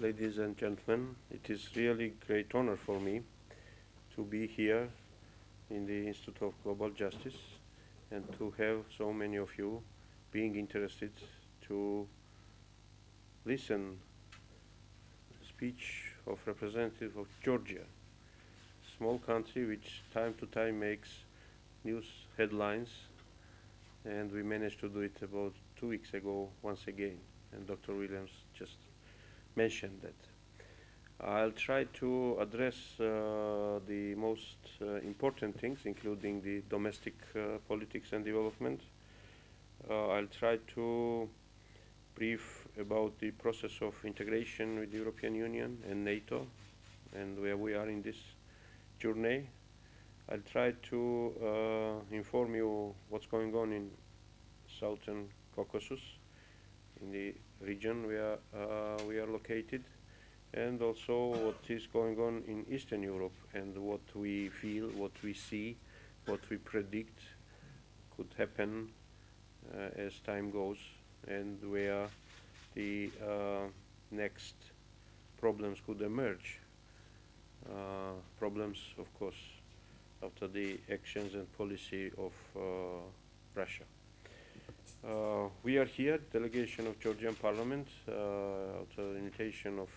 Ladies and gentlemen, it is really great honor for me to be here in the Institute of Global Justice and to have so many of you being interested to listen to the speech of representative of Georgia, small country which time to time makes news headlines, and we managed to do it about 2 weeks ago once again, and Dr. Williams just mentioned that. I'll try to address the most important things, including the domestic politics and development. I'll try to brief about the process of integration with the European Union and NATO and where we are in this journey. I'll try to inform you what's going on in Southern Caucasus, in the region where we are located, and also what is going on in Eastern Europe and what we feel, what we see, what we predict could happen as time goes, and where the next problems could emerge. Problems, of course, after the actions and policy of Russia. We are here, delegation of Georgian Parliament, at the invitation of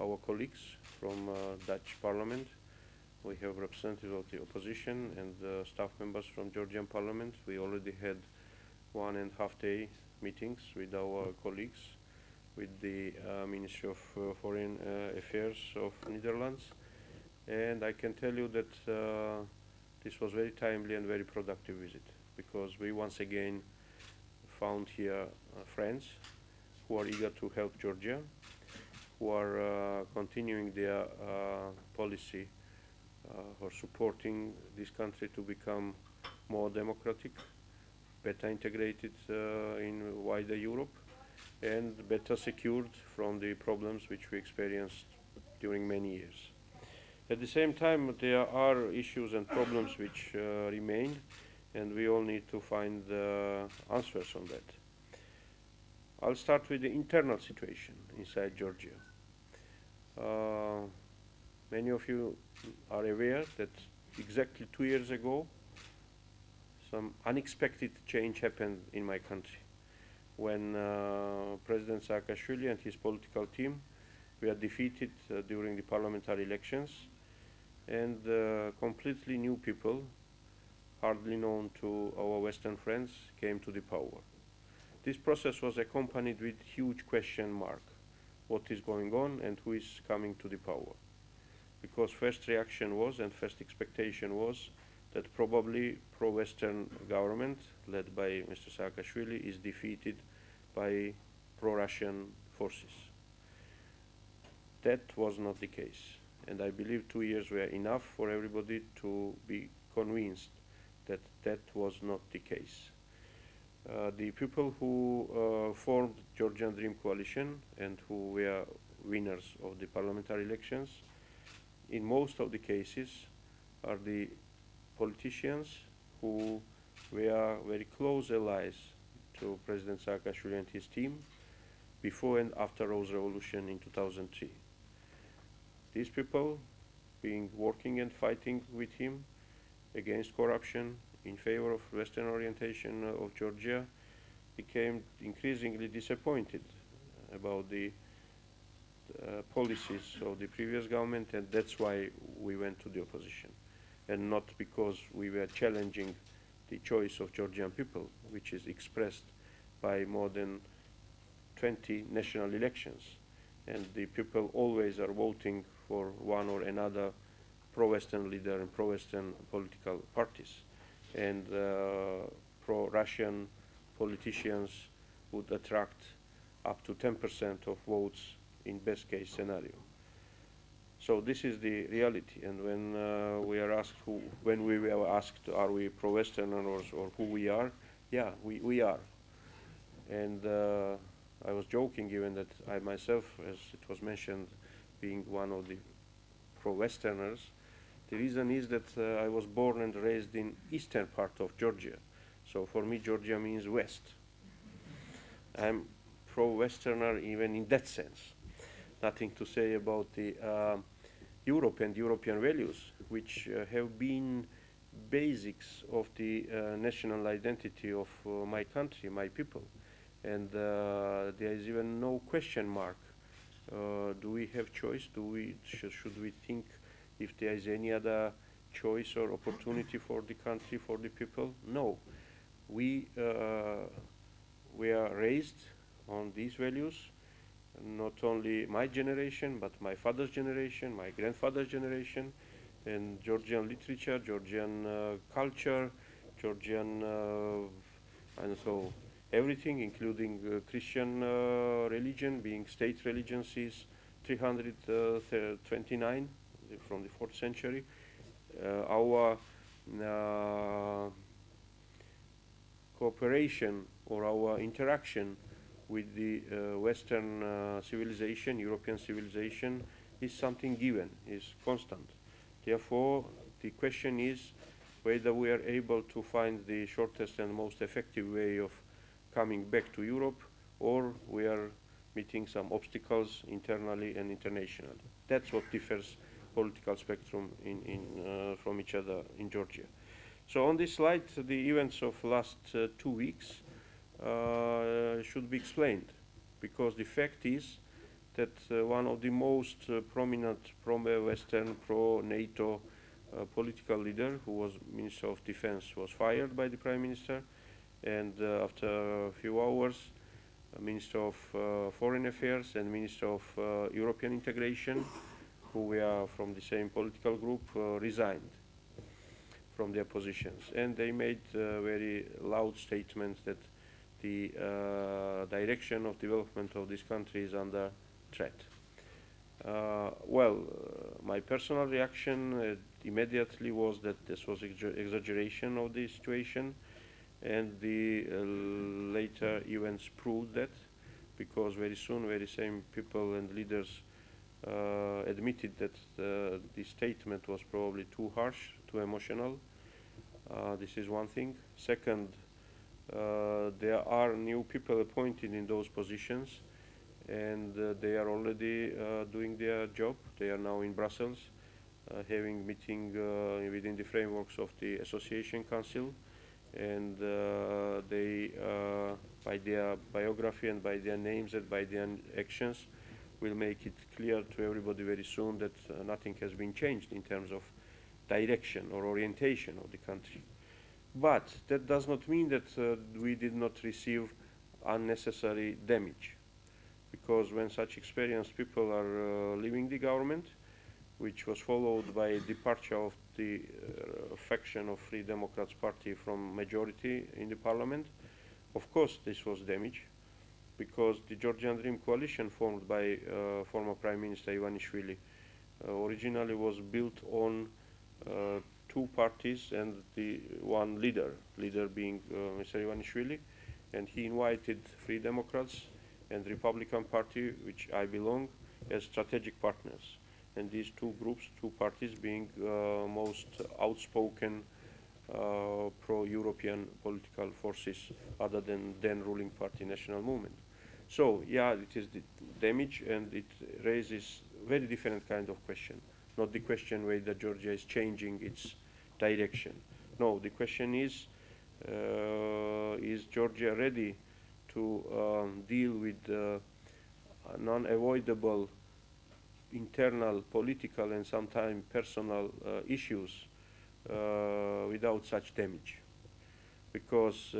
our colleagues from Dutch Parliament. We have representatives of the opposition and staff members from Georgian Parliament. We already had 1.5 day meetings with our colleagues, with the Ministry of Foreign Affairs of Netherlands, and I can tell you that this was very timely and very productive visit, because we once again found here friends who are eager to help Georgia, who are continuing their policy for supporting this country to become more democratic, better integrated in wider Europe, and better secured from the problems which we experienced during many years. At the same time, there are issues and problems which remain, and we all need to find answers on that. I'll start with the internal situation inside Georgia. Many of you are aware that exactly 2 years ago, some unexpected change happened in my country when President Saakashvili and his political team were defeated during the parliamentary elections, and completely new people, hardly known to our Western friends, came to the power. This process was accompanied with huge question mark. What is going on and who is coming to the power? Because first reaction was, and first expectation was, that probably pro-Western government, led by Mr. Saakashvili, is defeated by pro-Russian forces. That was not the case. And I believe 2 years were enough for everybody to be convinced that that was not the case. The people who formed Georgian Dream Coalition and who were winners of the parliamentary elections, in most of the cases, are the politicians who were very close allies to President Saakashvili and his team before and after Rose Revolution in 2003. These people, being working and fighting with him against corruption, in favor of Western orientation of Georgia, became increasingly disappointed about the policies of the previous government, and that's why we went to the opposition, and not because we were challenging the choice of Georgian people, which is expressed by more than 20 national elections, and the people always are voting for one or another pro-Western leader and pro-Western political parties. And pro-Russian politicians would attract up to 10% of votes in best case scenario. So this is the reality. And when we are asked, when we were asked, are we pro-Western or who we are? Yeah, we are. And I was joking even that I myself, as it was mentioned, being one of the pro-Westerners. The reason is that I was born and raised in eastern part of Georgia. So for me, Georgia means west. I'm pro-Westerner even in that sense. nothing to say about the Europe and European values, which have been basics of the national identity of my country, my people. And there is even no question mark. Do we have choice? Should we think if there is any other choice or opportunity for the country, for the people? No. We are raised on these values, not only my generation, but my father's generation, my grandfather's generation, and Georgian literature, Georgian culture, Georgian, and so everything, including Christian religion, being state religion since 329 from the 4th century. Our cooperation or our interaction with the Western civilization, European civilization, is something given, is constant. Therefore, the question is whether we are able to find the shortest and most effective way of coming back to Europe, or we are meeting some obstacles internally and internationally. That's what differs political spectrum from each other in Georgia. So on this slide, the events of last 2 weeks should be explained, because the fact is that one of the most prominent pro-Western, pro-NATO political leader, who was Minister of Defense, was fired by the Prime Minister, and after a few hours, Minister of Foreign Affairs and Minister of European Integration, who were from the same political group, resigned from their positions. And they made very loud statements that the direction of development of this country is under threat. My personal reaction immediately was that this was exaggeration of the situation, and the later events proved that, because very soon, very same people and leaders admitted that the statement was probably too harsh, too emotional. This is one thing. Second, there are new people appointed in those positions, and they are already doing their job. They are now in Brussels, having meeting within the frameworks of the Association Council, and they, by their biography and by their names and by their actions, will make it clear to everybody very soon that nothing has been changed in terms of direction or orientation of the country. But that does not mean that we did not receive unnecessary damage, because when such experienced people are leaving the government, which was followed by departure of the faction of Free Democrats Party from majority in the parliament, of course this was damage, because the Georgian Dream coalition formed by former Prime Minister Ivanishvili originally was built on 2 parties and the one leader being Mr. Ivanishvili, and he invited Free Democrats and Republican Party, which I belong, as strategic partners. And these 2 groups, 2 parties being most outspoken pro-European political forces other than then ruling party National Movement. So yeah, it is the damage, and it raises very different kind of question. Not the question whether Georgia is changing its direction. No, the question is Georgia ready to deal with non-avoidable internal political and sometimes personal issues without such damage? Because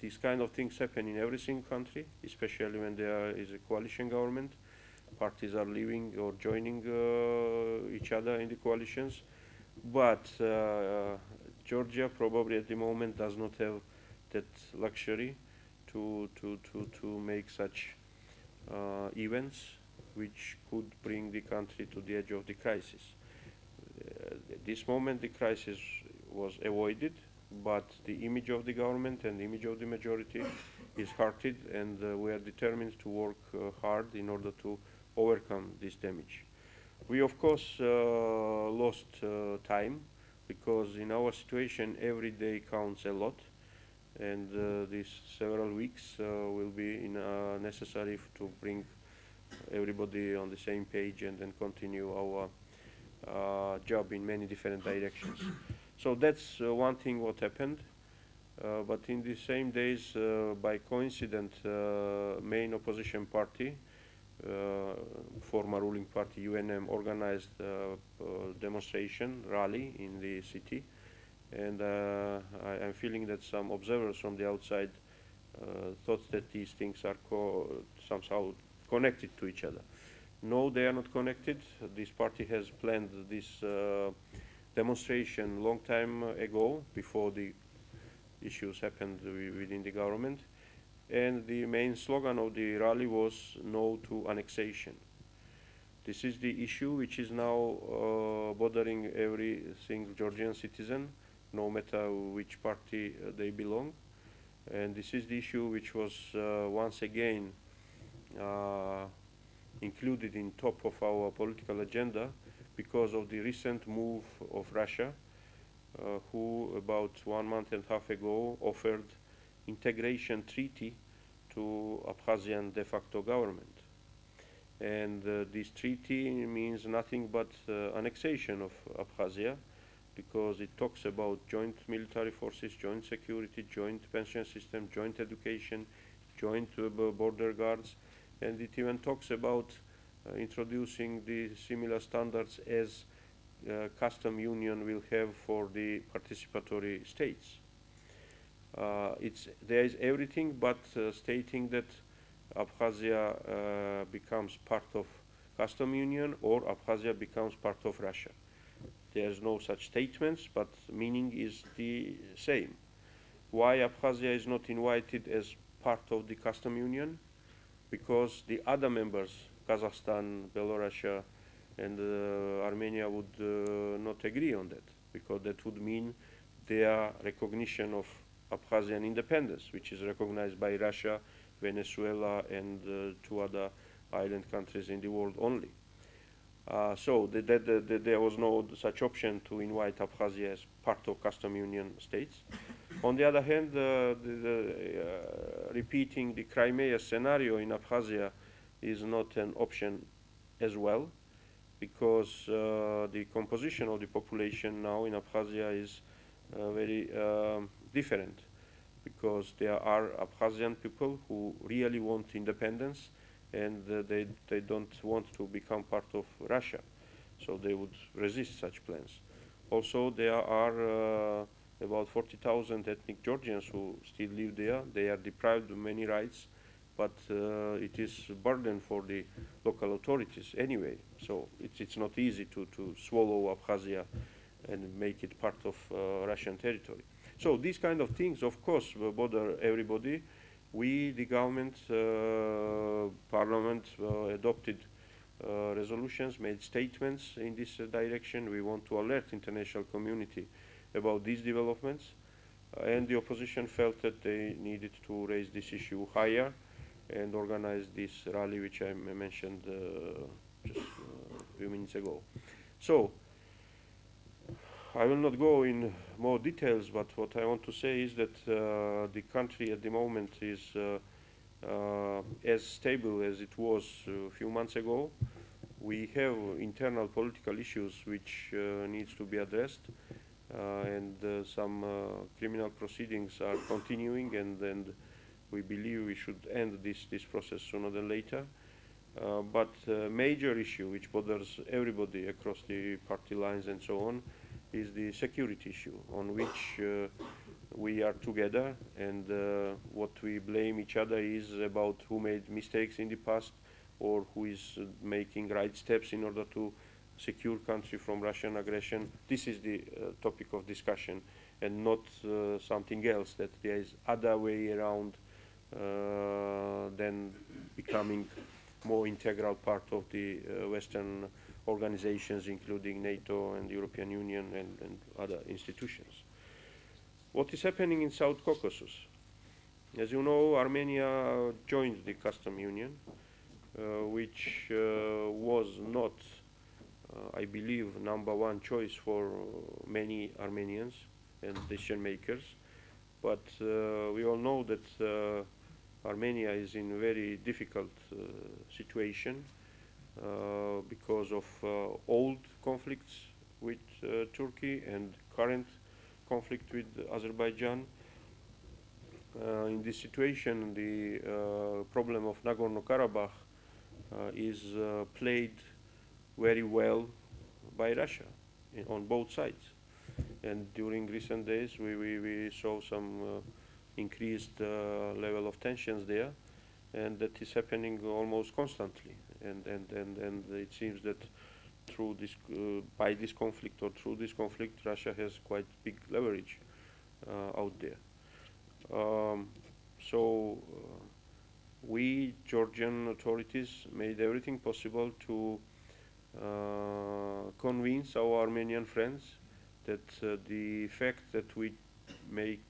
these kind of things happen in every single country, especially when there is a coalition government. Parties are leaving or joining each other in the coalitions. But Georgia probably at the moment does not have that luxury to make such events which could bring the country to the edge of the crisis. At this moment the crisis was avoided, but the image of the government and the image of the majority is hurted, and we are determined to work hard in order to overcome this damage. We of course lost time, because in our situation every day counts a lot, and these several weeks will be necessary to bring everybody on the same page and then continue our job in many different directions. So that's one thing what happened. But in the same days, by coincidence, main opposition party, former ruling party UNM, organized a demonstration rally in the city, and I'm feeling that some observers from the outside thought that these things are somehow connected to each other. No, they are not connected. This party has planned this demonstration long time ago, before the issues happened within the government. And the main slogan of the rally was "No to annexation." This is the issue which is now bothering every single Georgian citizen, no matter which party they belong. And this is the issue which was once again included in top of our political agenda because of the recent move of Russia, who about 1.5 months ago offered integration treaty to Abkhazian de facto government. And this treaty means nothing but annexation of Abkhazia, because it talks about joint military forces, joint security, joint pension system, joint education, joint border guards, and it even talks about introducing the similar standards as custom union will have for the participatory states. There is everything but stating that Abkhazia becomes part of custom union or Abkhazia becomes part of Russia. There's no such statements, but meaning is the same. Why Abkhazia is not invited as part of the custom union? Because the other members, Kazakhstan, Belarus, and Armenia would not agree on that, because that would mean their recognition of Abkhazian independence, which is recognized by Russia, Venezuela, and 2 other island countries in the world only. So there was no such option to invite Abkhazia as part of custom union states. On the other hand, repeating the Crimea scenario in Abkhazia is not an option as well, because the composition of the population now in Abkhazia is very different, because there are Abkhazian people who really want independence, and they don't want to become part of Russia, so they would resist such plans. Also, there are about 40,000 ethnic Georgians who still live there. They are deprived of many rights, but it is a burden for the local authorities anyway, so it's not easy to swallow Abkhazia and make it part of Russian territory. So these kind of things, of course, will bother everybody. We, the government, parliament, adopted resolutions, made statements in this direction. We want to alert international community about these developments, and the opposition felt that they needed to raise this issue higher and organize this rally, which I mentioned just a few minutes ago. So I will not go in more details, but what I want to say is that the country at the moment is as stable as it was a few months ago. We have internal political issues which needs to be addressed, and some criminal proceedings are continuing, and we believe we should end this process sooner than later. But major issue which bothers everybody across the party lines and so on is the security issue, on which we are together, and what we blame each other is about who made mistakes in the past or who is making right steps in order to secure country from Russian aggression. This is the topic of discussion, and not something else, that there is other way around than becoming more integral part of the Western organizations, including NATO and the European Union and other institutions. What is happening in South Caucasus? As you know, Armenia joined the custom union, which was not, I believe, #1 choice for many Armenians and decision makers. But we all know that Armenia is in a very difficult situation because of old conflicts with Turkey and current conflict with Azerbaijan. In this situation, the problem of Nagorno-Karabakh is played very well by Russia on both sides. And during recent days, we saw some increased level of tensions there, and that is happening almost constantly. And it seems that through this, by this conflict or through this conflict, Russia has quite big leverage out there. We, Georgian authorities, made everything possible to convince our Armenian friends that the fact that we make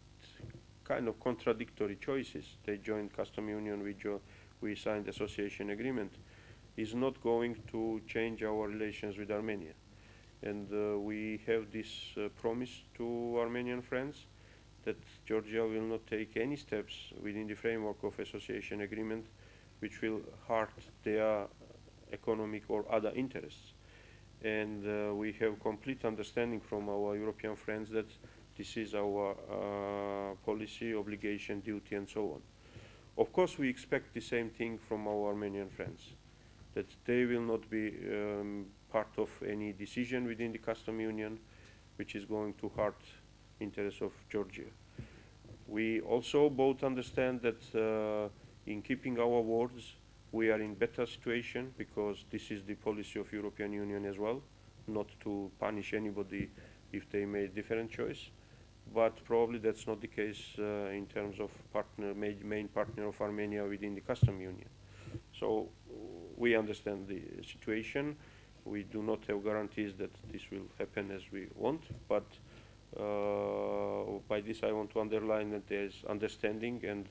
kind of contradictory choices, they joined custom union, we signed association agreement, is not going to change our relations with Armenia. And we have this promise to Armenian friends that Georgia will not take any steps within the framework of association agreement which will hurt their economic or other interests. And we have complete understanding from our European friends that this is our policy, obligation, duty, and so on. Of course, we expect the same thing from our Armenian friends, that they will not be part of any decision within the custom union which is going to hurt interests of Georgia. We also both understand that in keeping our words, we are in better situation because this is the policy of European Union as well, not to punish anybody if they made different choice. But probably that's not the case in terms of main partner of Armenia within the custom union. So we understand the situation. We do not have guarantees that this will happen as we want, but by this I want to underline that there is understanding and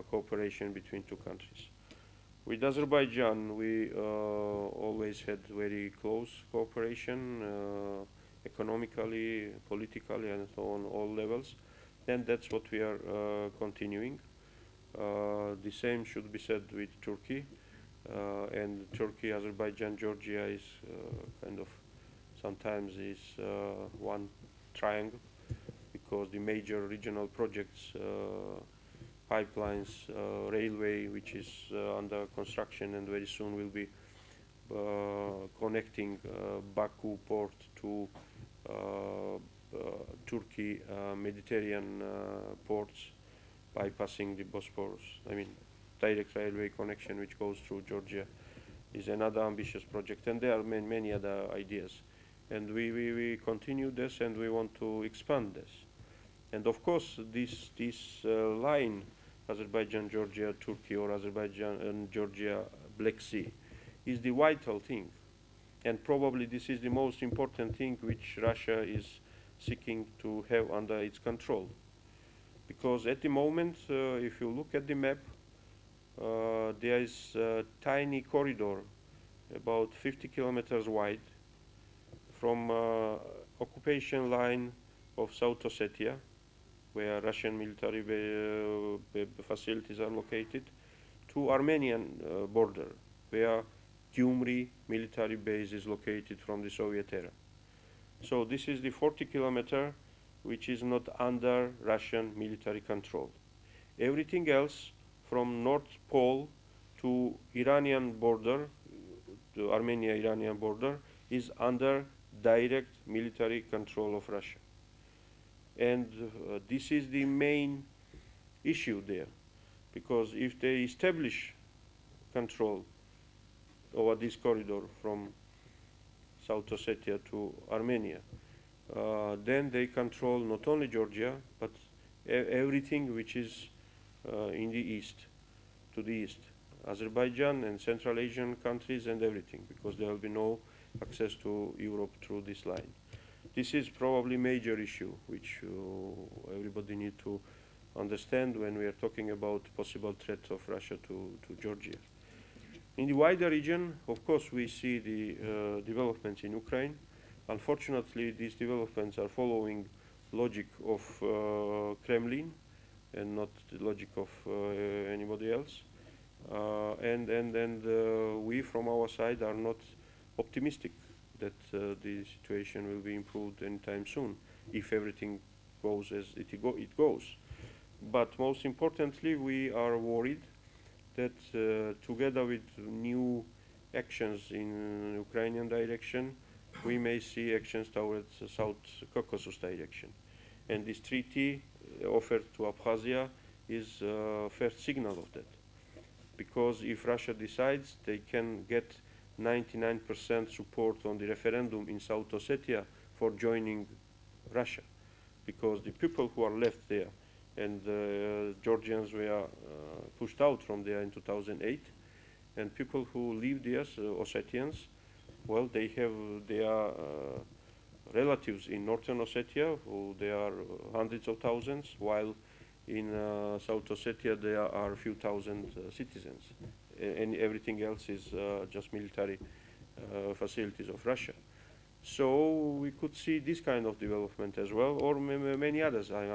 cooperation between two countries. With Azerbaijan, we always had very close cooperation, economically, politically, and so on all levels, and that's what we are continuing. The same should be said with Turkey, and Turkey, Azerbaijan, Georgia is kind of sometimes is one triangle because the major regional projects, pipelines, railway, which is under construction and very soon will be connecting Baku port to Turkey Mediterranean ports, bypassing the Bosphorus. I mean, direct railway connection which goes through Georgia is another ambitious project, and there are many other ideas. And we continue this, and we want to expand this. And of course, this line, Azerbaijan, Georgia, Turkey, or Azerbaijan and Georgia, Black Sea, is the vital thing. And probably this is the most important thing which Russia is seeking to have under its control. Because at the moment, if you look at the map, there is a tiny corridor, about 50 kilometers wide, from occupation line of South Ossetia, where Russian military facilities are located, to Armenian border, where Gyumri military base is located from the Soviet era. So this is the 40-kilometer which is not under Russian military control. Everything else from North Pole to Iranian border, the Armenia-Iranian border, is under direct military control of Russia. And this is the main issue there, because if they establish control over this corridor from South Ossetia to Armenia, then they control not only Georgia, but everything which is in the east, to the east, Azerbaijan and Central Asian countries and everything, because there will be no access to Europe through this line. This is probably a major issue which everybody needs to understand when we are talking about possible threat of Russia to Georgia. In the wider region, of course, we see the developments in Ukraine. Unfortunately, these developments are following logic of Kremlin, and not the logic of anybody else. And we from our side are not optimistic that the situation will be improved anytime soon if everything goes as it goes. But most importantly, we are worried that together with new actions in Ukrainian direction, we may see actions towards the South Caucasus direction. And this treaty offered to Abkhazia is a first signal of that. Because if Russia decides, they can get 99% support on the referendum in South Ossetia for joining Russia. Because the people who are left there, and Georgians were pushed out from there in 2008, and people who live there, Ossetians, well, they have their relatives in Northern Ossetia, who there are hundreds of thousands, while in South Ossetia there are a few thousand citizens, and everything else is just military facilities of Russia. So we could see this kind of development as well, or many others. I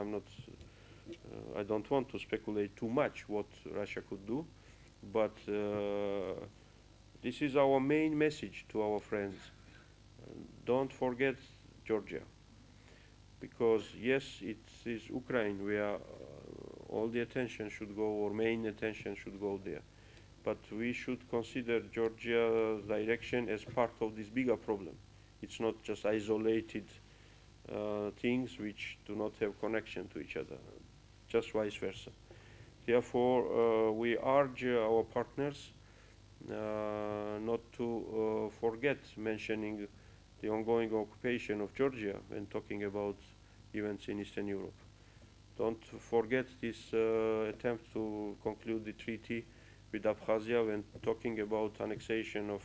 don't want to speculate too much what Russia could do, but this is our main message to our friends. Don't forget Georgia, because yes, it is Ukraine where all the attention should go, or main attention should go there. But we should consider Georgia's direction as part of this bigger problem. It's not just isolated things which do not have connection to each other, just vice versa. Therefore, we urge our partners not to forget mentioning the ongoing occupation of Georgia when talking about events in Eastern Europe. Don't forget this attempt to conclude the treaty with Abkhazia when talking about annexation of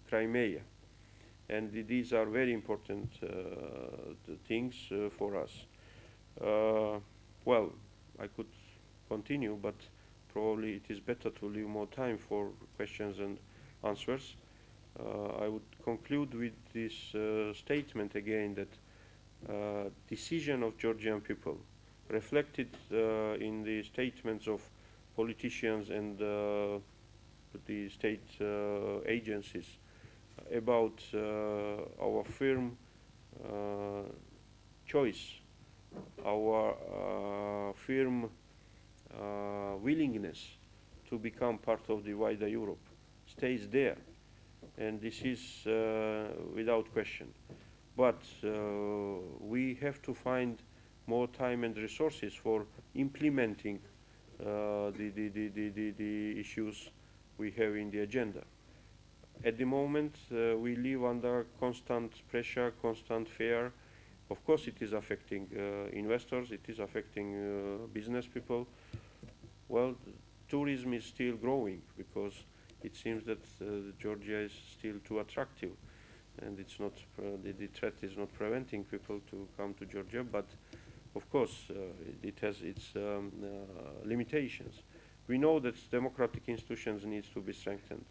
Crimea. And these are very important things for us. Well, I could continue, but probably it is better to leave more time for questions and answers. I would conclude with this statement again that decision of Georgian people reflected in the statements of politicians and the state agencies about our firm choice, our firm willingness to become part of the wider Europe stays there, and this is without question. But we have to find more time and resources for implementing the issues we have in the agenda. At the moment, we live under constant pressure, constant fear. Of course, it is affecting investors, it is affecting business people. Well, tourism is still growing because it seems that Georgia is still too attractive, and it's not the threat is not preventing people to come to Georgia, but of course it has its limitations. We know that democratic institutions need to be strengthened.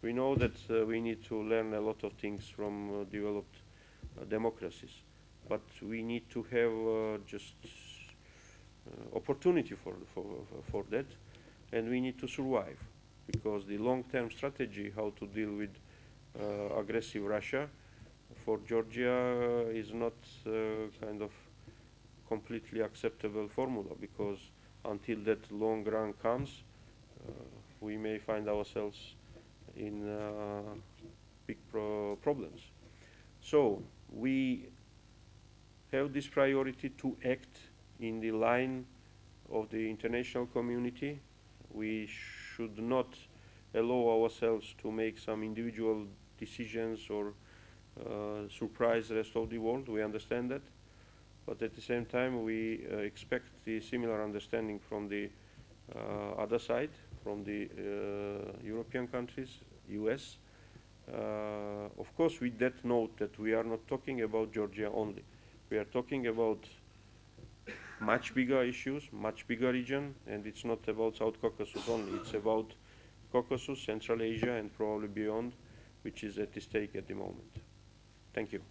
We know that we need to learn a lot of things from developed democracies, but we need to have just opportunity for that, and we need to survive, because the long-term strategy how to deal with aggressive Russia for Georgia is not kind of completely acceptable formula, because until that long run comes, we may find ourselves in big problems. So we have this priority to act in the line of the international community. We should not allow ourselves to make some individual decisions or surprise the rest of the world. We understand that. But at the same time, we expect the similar understanding from the other side, from the European countries, US. Of course, with that note that we are not talking about Georgia only. We are talking about much bigger issues, much bigger region, and it's not about South Caucasus only. It's about Caucasus, Central Asia, and probably beyond, which is at stake at the moment. Thank you.